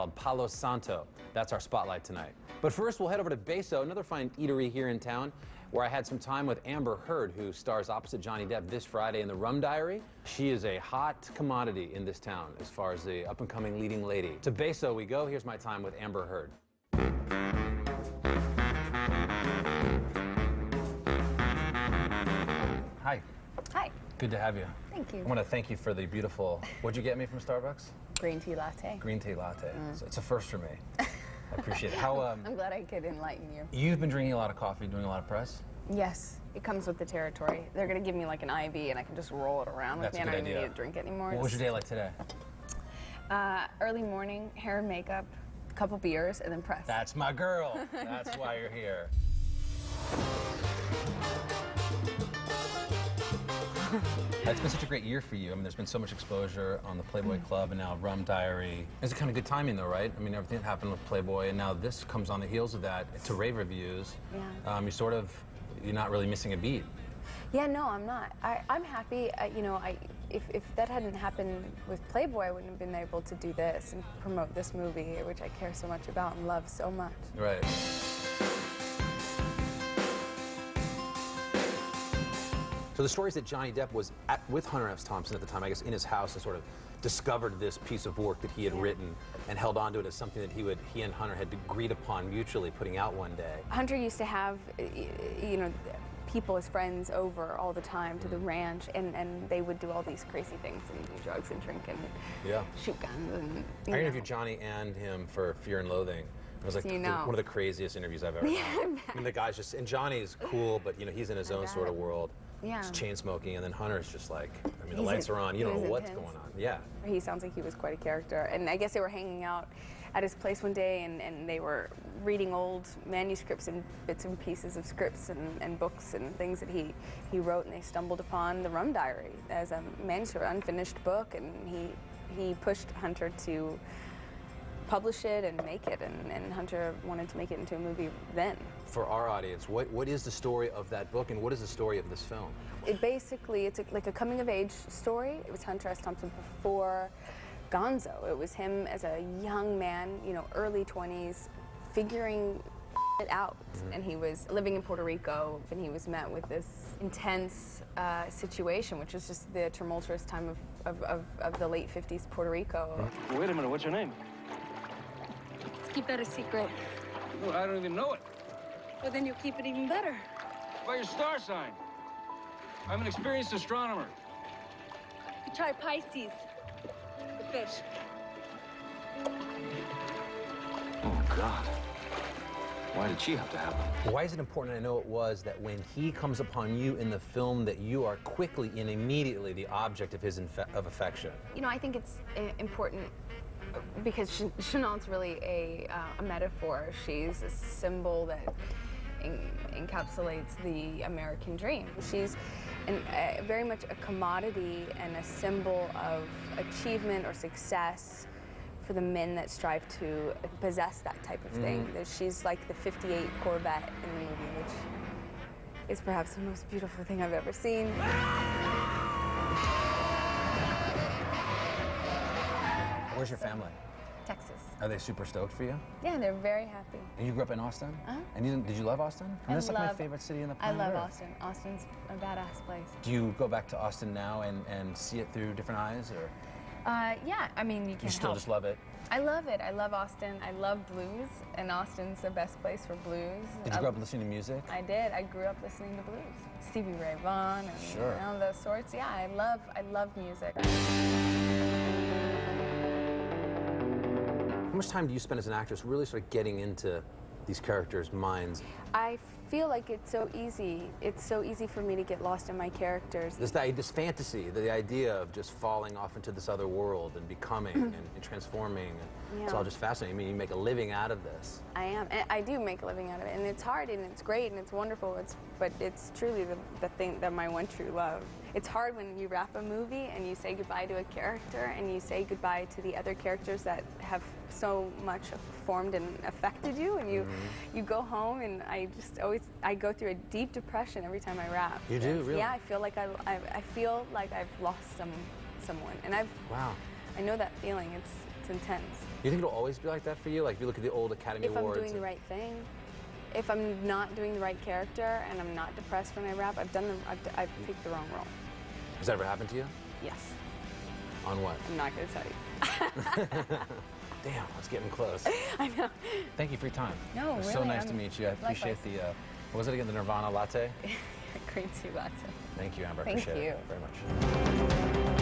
called Palo Santo. That's our spotlight tonight. But first, we'll head over to Beso, another fine eatery here in town, where I had some time with Amber Heard, who stars opposite Johnny Depp this Friday in The Rum Diary. She is a hot commodity in this town as far as the up-and-coming leading lady. To Beso we go. Here's my time with Amber Heard. Hi. Hi. Good to have you. Thank you. I want to thank you for the beautiful, what'd you get me from Starbucks? Green tea latte. Green tea latte. So it's a first for me. I appreciate it. How, I'm glad I could enlighten you. You've been drinking a lot of coffee, doing a lot of press? Yes, it comes with the territory. They're going to give me like an IV and I can just roll it around with me and I don't need to drink it anymore. What was your day like today? Early morning, hair and makeup, a couple beers, and then press. That's my girl. That's why you're here. It's been such a great year for you. I mean, there's been so much exposure on the Playboy Club and now Rum Diary. It's kind of good timing, though, right? I mean, everything that happened with Playboy, and now this comes on the heels of that to rave reviews. Yeah. You're not really missing a beat. Yeah, no, I'm not. I'm happy. If that hadn't happened with Playboy, I wouldn't have been able to do this and promote this movie, which I care so much about and love so much. Right. So the story is that Johnny Depp was with Hunter S. Thompson at the time, I guess, in his house, and sort of discovered this piece of work that he had written and held on to it as something that he and Hunter had agreed upon mutually putting out one day. Hunter used to have, people as friends over all the time to the ranch, and they would do all these crazy things and do drugs and drink and shoot guns. And, I interviewed Johnny and him for Fear and Loathing. It was like one of the craziest interviews I've ever done. I mean, the guy's just, and Johnny's cool, but he's in his own sort of world. Yeah. Just chain smoking, and then Hunter's just like, I mean, the lights are on, you don't know what's going on. Yeah. He sounds like he was quite a character. And I guess they were hanging out at his place one day, and they were reading old manuscripts and bits and pieces of scripts and books and things that he wrote, and they stumbled upon The Rum Diary as a manuscript, unfinished book, and he pushed Hunter to publish it and make it, and Hunter wanted to make it into a movie then. For our audience, what is the story of that book, and what is the story of this film? It's like a coming-of-age story. It was Hunter S. Thompson before Gonzo. It was him as a young man, early 20s, figuring it out. And he was living in Puerto Rico, and he was met with this intense situation, which was just the tumultuous time of the late 50s Puerto Rico. Wait a minute, what's your name? Let's keep that a secret. Well, I don't even know it. Well, then you'll keep it even better. By your star sign. I'm an experienced astronomer. You try Pisces, the fish. Oh, God. Why did she have to happen? Why is it important, I know it was, that when he comes upon you in the film that you are quickly and immediately the object of his affection? I think it's important because Chanel's really a metaphor. She's a symbol that encapsulates the American dream. She's very much a commodity and a symbol of achievement or success for the men that strive to possess that type of thing. She's like the '58 Corvette in the movie, which is perhaps the most beautiful thing I've ever seen. Where's your family? Texas. Are they super stoked for you? Yeah, they're very happy. And you grew up in Austin? Uh-huh. And did you love Austin? I mean, that's like my favorite city in the planet. I love Earth. Austin. Austin's a badass place. Do you go back to Austin now and see it through different eyes, or? Yeah, I mean, you can't You still just love it? I love it. I love Austin. I love blues, and Austin's the best place for blues. Did you grow up listening to music? I did. I grew up listening to blues. Stevie Ray Vaughan and those sorts. Yeah, I love music. How much time do you spend as an actress really sort of getting into these characters' minds? I feel like it's so easy. It's so easy for me to get lost in my characters. This fantasy, the idea of just falling off into this other world and becoming and transforming. And it's all just fascinating. I mean, you make a living out of this. I am. And I do make a living out of it. And it's hard and it's great and it's wonderful. But it's truly the thing that my one true love. It's hard when you wrap a movie and you say goodbye to a character and you say goodbye to the other characters that have so much formed and affected you, and you go home, and I go through a deep depression every time I wrap. You do, really? Yeah, I feel like I've lost someone, and I know that feeling. It's intense. You think it'll always be like that for you? Like if you look at the old Academy If Awards. I'm doing the right thing, if I'm not doing the right character and I'm not depressed when I rap, I've picked the wrong role. Has that ever happened to you? Yes. On what? I'm not going to tell you. Damn, it's getting close. I know. Thank you for your time. No, It was so really, nice to meet you. I appreciate the, what was it again, the Nirvana latte? Green tea latte. Thank you, Amber. I Thank appreciate you. it very much.